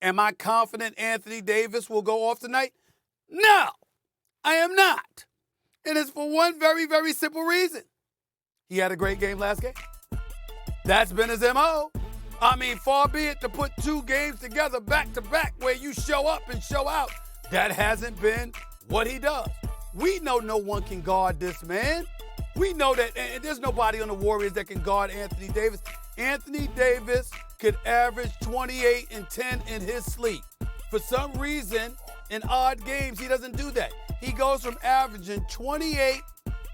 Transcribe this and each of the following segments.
Am I confident Anthony Davis will go off tonight? No, I am not. And it's for one very, very simple reason. He had a great game last game. That's been his MO. I mean, far be it to put two games together back to back where you show up and show out. That hasn't been what he does. We know no one can guard this man. We know that and there's nobody on the Warriors that can guard Anthony Davis. Anthony Davis could average 28 and 10 in his sleep. For some reason, in odd games, he doesn't do that. He goes from averaging 28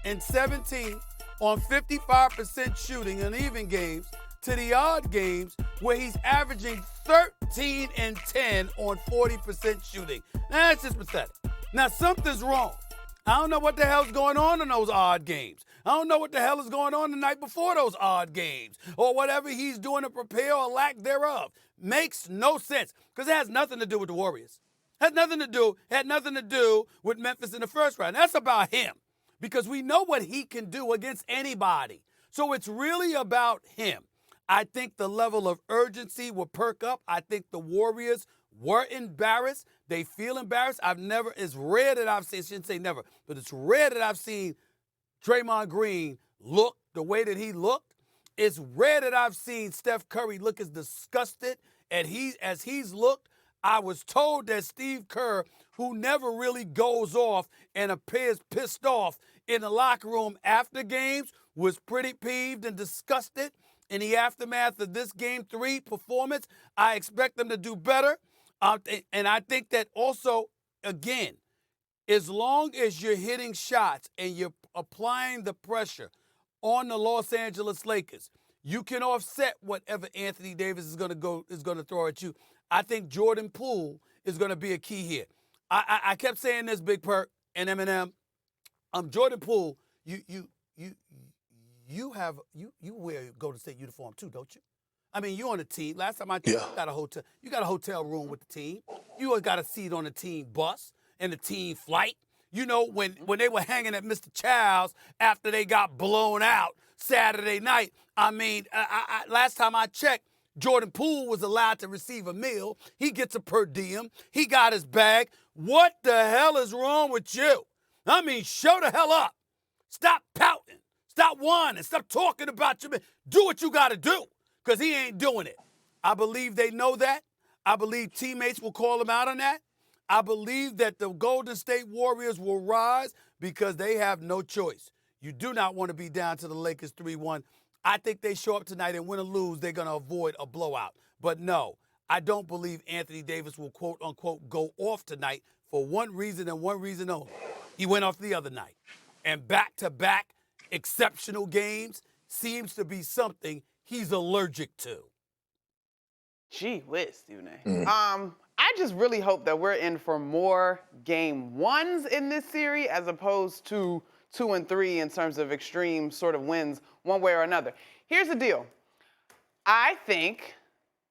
and 17 on 55% shooting in even games to the odd games where he's averaging 13 and 10 on 40% shooting. Now, that's just pathetic. Now, something's wrong. I don't know what the hell's going on in those odd games. I don't know what the hell is going on the night before those odd games or whatever he's doing to prepare or lack thereof. Makes no sense because it has nothing to do with the Warriors. Had nothing to do with Memphis in the first round. That's about him because we know what he can do against anybody. So it's really about him. I think the level of urgency will perk up. I think the Warriors were embarrassed. They feel embarrassed. It's rare that I've seen, I shouldn't say never, but it's rare that I've seen Draymond Green look the way that he looked. It's rare that I've seen Steph Curry look as disgusted as he's looked. I was told that Steve Kerr, who never really goes off and appears pissed off in the locker room after games, was pretty peeved and disgusted in the aftermath of this Game 3 performance. I expect them to do better. And I think that also, again, as long as you're hitting shots and you're applying the pressure on the Los Angeles Lakers, you can offset whatever Anthony Davis is going to throw at you. I think Jordan Poole is going to be a key here. I kept saying this, Big Perk and Eminem. Jordan Poole, you wear a Golden State uniform too, don't you? I mean, you're on the team. Last time I checked, you got a hotel room with the team. You got a seat on the team bus and the team flight. You know, when they were hanging at Mr. Child's after they got blown out Saturday night, I mean, last time I checked, Jordan Poole was allowed to receive a meal. He gets a per diem. He got his bag. What the hell is wrong with you? I mean, show the hell up. Stop pouting. Stop whining. Stop talking about your man. Do what you got to do because he ain't doing it. I believe they know that. I believe teammates will call him out on that. I believe that the Golden State Warriors will rise because they have no choice. You do not want to be down to the Lakers 3-1. I think they show up tonight and win or lose, they're going to avoid a blowout. But no, I don't believe Anthony Davis will, quote, unquote, go off tonight for one reason and one reason only. He went off the other night. And back-to-back exceptional games seems to be something he's allergic to. Gee whiz, Stephen A. I just really hope that we're in for more game ones in this series as opposed to 2 and 3 in terms of extreme sort of wins one way or another. Here's the deal. I think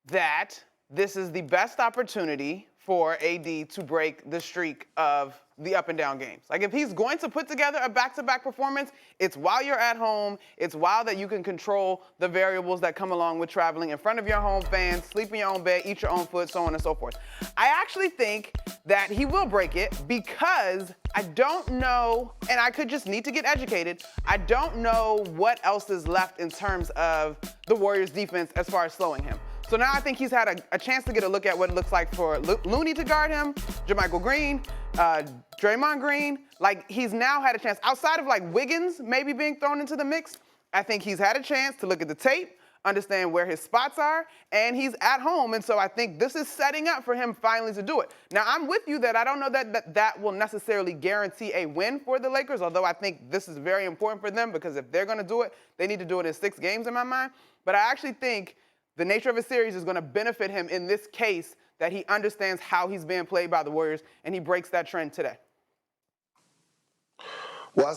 that this is the best opportunity for AD to break the streak of the up and down games. Like if he's going to put together a back-to-back performance, it's while you're at home, it's while that you can control the variables that come along with traveling in front of your home fans, sleep in your own bed, eat your own food, so on and so forth. I actually think that he will break it because I don't know, and I could just need to get educated, I don't know what else is left in terms of the Warriors defense as far as slowing him. So now I think he's had a chance to get a look at what it looks like for Looney to guard him, JaMychal Green, Draymond Green. Like he's now had a chance, outside of like Wiggins maybe being thrown into the mix, I think he's had a chance to look at the tape, understand where his spots are, and he's at home. And so I think this is setting up for him finally to do it. Now I'm with you that I don't know that will necessarily guarantee a win for the Lakers, although I think this is very important for them because if they're gonna do it, they need to do it in 6 games in my mind. But I actually think the nature of a series is going to benefit him in this case that he understands how he's being played by the Warriors, and he breaks that trend today. Well,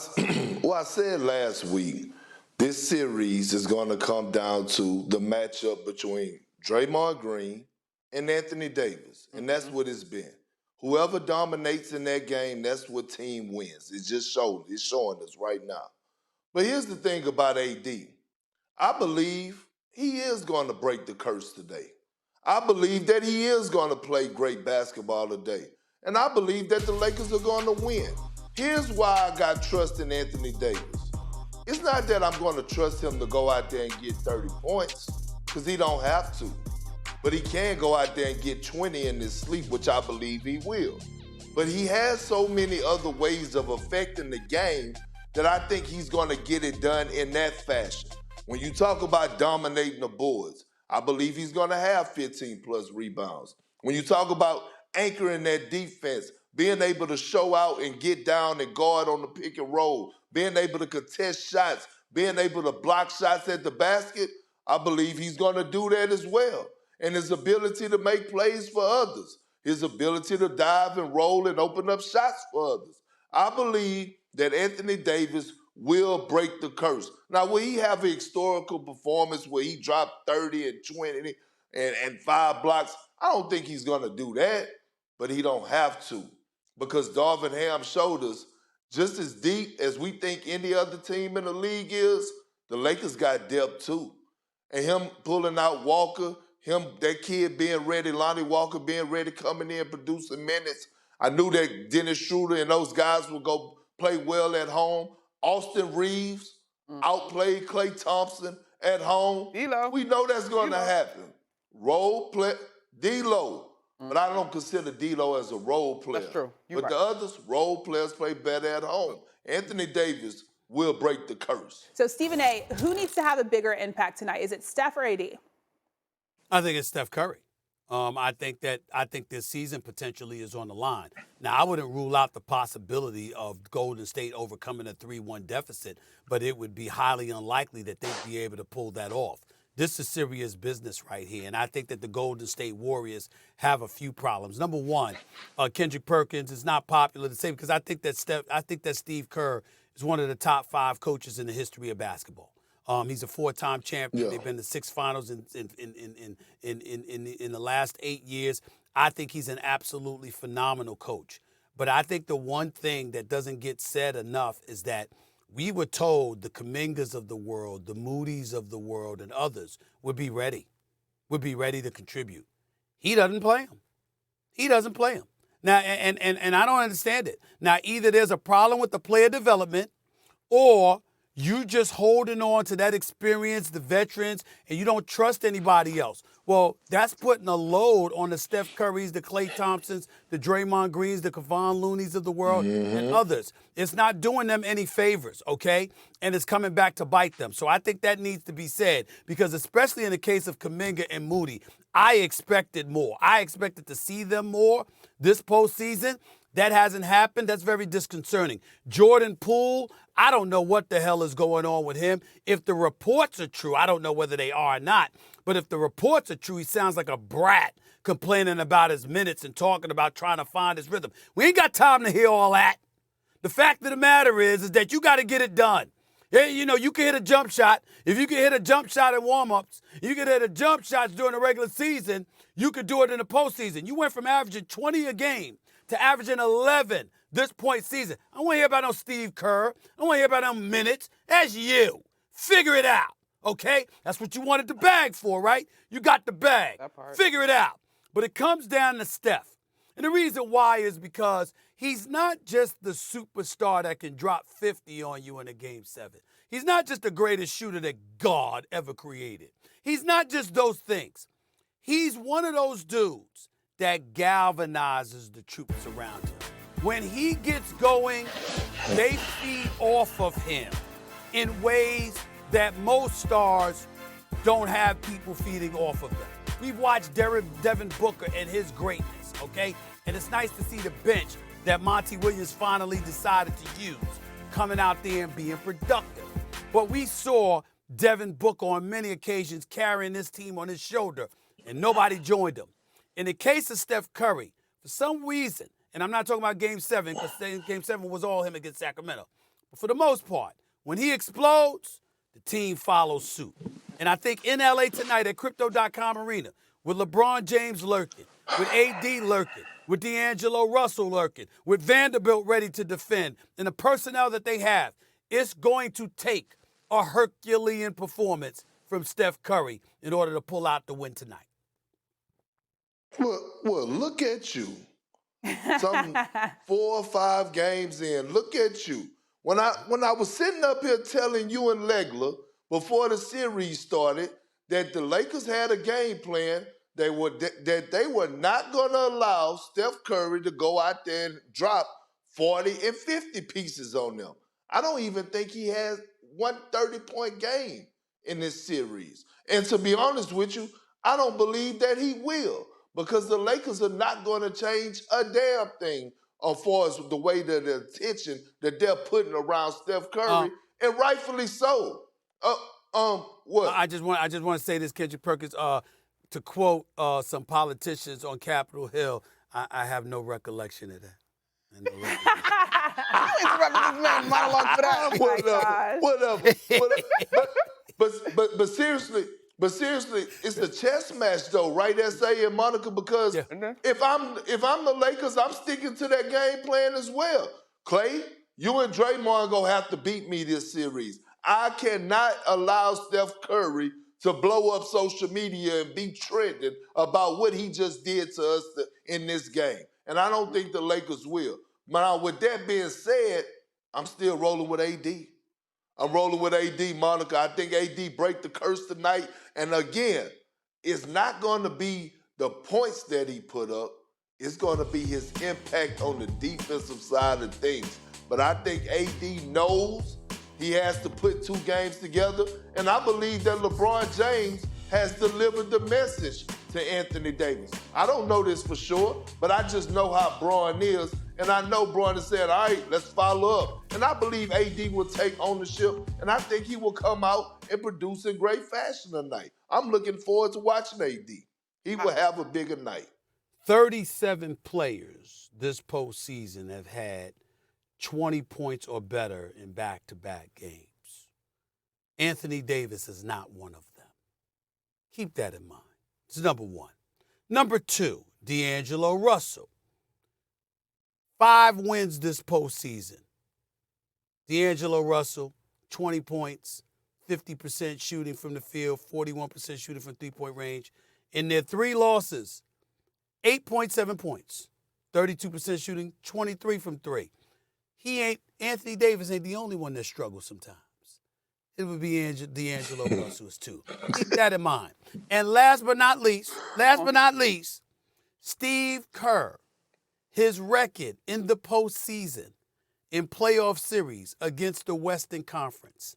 I said last week, this series is going to come down to the matchup between Draymond Green and Anthony Davis, and that's what it's been. Whoever dominates in that game, that's what team wins. It's showing us right now. But here's the thing about AD. I believe he is going to break the curse today. I believe that he is going to play great basketball today. And I believe that the Lakers are going to win. Here's why I got trust in Anthony Davis. It's not that I'm going to trust him to go out there and get 30 points, because he don't have to. But he can go out there and get 20 in his sleep, which I believe he will. But he has so many other ways of affecting the game that I think he's going to get it done in that fashion. When you talk about dominating the boards, I believe he's going to have 15 plus rebounds. When you talk about anchoring that defense, being able to show out and get down and guard on the pick and roll, being able to contest shots, being able to block shots at the basket, I believe he's going to do that as well. And his ability to make plays for others, his ability to dive and roll and open up shots for others. I believe that Anthony Davis will break the curse. Now, will he have a historical performance where he dropped 30 and 20 and 5 blocks? I don't think he's going to do that, but he don't have to, because Darvin Ham showed us just as deep as we think any other team in the league is, the Lakers got depth too. And him pulling out Walker, that kid being ready, Lonnie Walker being ready, coming in, producing minutes. I knew that Dennis Schroeder and those guys would go play well at home. Austin Reeves outplayed Klay Thompson at home. D-Lo. We know that's going to happen. Role play, D-Lo. But I don't consider D-Lo as a role player. That's true. But the others, role players, play better at home. Anthony Davis will break the curse. So, Stephen A., who needs to have a bigger impact tonight? Is it Steph or AD? I think it's Steph Curry. I think this season potentially is on the line. Now, I wouldn't rule out the possibility of Golden State overcoming a 3-1 deficit, but it would be highly unlikely that they'd be able to pull that off. This is serious business right here, and I think that the Golden State Warriors have a few problems. Number one, Kendrick Perkins is not popular to say, because I think that Steve Kerr is one of the top 5 coaches in the history of basketball. He's a 4-time champion. Yeah. They've been to 6 finals in the last 8 years. I think he's an absolutely phenomenal coach. But I think the one thing that doesn't get said enough is that we were told the Kumingas of the world, the Moody's of the world, and others would be ready to contribute. He doesn't play them. He doesn't play them. Now, and I don't understand it. Now, either there's a problem with the player development, or you just holding on to that experience, the veterans, and you don't trust anybody else. Well, that's putting a load on the Steph Currys, the Klay Thompsons, the Draymond Greens, the Kevon Looneys of the world, and others. It's not doing them any favors, okay? And it's coming back to bite them. So I think that needs to be said, because especially in the case of Kuminga and Moody, I expected more. I expected to see them more this postseason. That hasn't happened. That's very disconcerting. Jordan Poole, I don't know what the hell is going on with him. If the reports are true, I don't know whether they are or not, but if the reports are true, he sounds like a brat complaining about his minutes and talking about trying to find his rhythm. We ain't got time to hear all that. The fact of the matter is that you got to get it done. You know, you can hit a jump shot. If you can hit a jump shot in warm-ups, you can hit a jump shots during the regular season, you could do it in the postseason. You went from averaging 20 a game to averaging 11 this point season. I don't want to hear about no Steve Kerr. I don't want to hear about no minutes. That's you. Figure it out, okay? That's what you wanted the bag for, right? You got the bag. That part. Figure it out. But it comes down to Steph. And the reason why is because he's not just the superstar that can drop 50 on you in a Game 7. He's not just the greatest shooter that God ever created. He's not just those things. He's one of those dudes that galvanizes the troops around him. When he gets going, they feed off of him in ways that most stars don't have people feeding off of them. We've watched Devin Booker and his greatness, okay? And it's nice to see the bench that Monty Williams finally decided to use coming out there and being productive. But we saw Devin Booker on many occasions carrying this team on his shoulder, and nobody joined him. In the case of Steph Curry, for some reason, and I'm not talking about Game 7, because Game 7 was all him against Sacramento, but for the most part, when he explodes, the team follows suit. And I think in LA tonight at Crypto.com Arena, with LeBron James lurking, with AD lurking, with D'Angelo Russell lurking, with Vanderbilt ready to defend, and the personnel that they have, it's going to take a Herculean performance from Steph Curry in order to pull out the win tonight. Well, look at you. Some 4 or 5 games in. Look at you. When I was sitting up here telling you and Legler before the series started that the Lakers had a game plan, that they were not going to allow Steph Curry to go out there and drop 40 and 50 pieces on them. I don't even think he has one 30-point game in this series. And to be honest with you, I don't believe that he will, because the Lakers are not going to change a damn thing as far as the way that the attention that they're putting around Steph Curry, and rightfully so. What? I just want to say this, Kendrick Perkins. To quote some politicians on Capitol Hill, I have no recollection of that. I interrupted this man's monologue for that. Whatever. But seriously, it's the chess match though, right, S.A. and Monica? Because if I'm the Lakers, I'm sticking to that game plan as well. Clay, you and Draymond gonna have to beat me this series. I cannot allow Steph Curry to blow up social media and be trending about what he just did to us in this game. And I don't think the Lakers will. Now, with that being said, I'm still rolling with AD. I'm rolling with AD, Monica. I think AD break the curse tonight. And again, it's not going to be the points that he put up. It's going to be his impact on the defensive side of things. But I think AD knows he has to put 2 games together. And I believe that LeBron James has delivered the message to Anthony Davis. I don't know this for sure, but I just know how Braun is. And I know Braun has said, all right, let's follow up. And I believe AD will take ownership, and I think he will come out and produce in great fashion tonight. I'm looking forward to watching AD. He will have a bigger night. 37 players this postseason have had 20 points or better in back-to-back games. Anthony Davis is not one of them. Keep that in mind. It's number one. Number two, D'Angelo Russell. 5 wins this postseason. D'Angelo Russell, 20 points, 50% shooting from the field, 41% shooting from three-point range. In their 3 losses, 8.7 points, 32% shooting, 23 from 3. Anthony Davis ain't the only one that struggles sometimes. It would be D'Angelo Russell's too. Keep that in mind. And last but not least, Steve Kerr. His record in the postseason in playoff series against the Western Conference,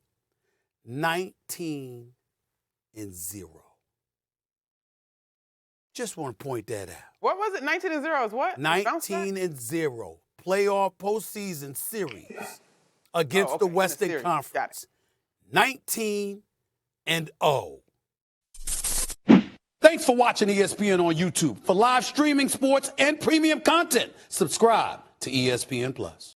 19-0. Just want to point that out. What was it? 19-0 is what? 19-0. Playoff postseason series against the Western Conference. 19-0. Thanks for watching ESPN on YouTube. For live streaming, sports, and premium content, subscribe to ESPN+.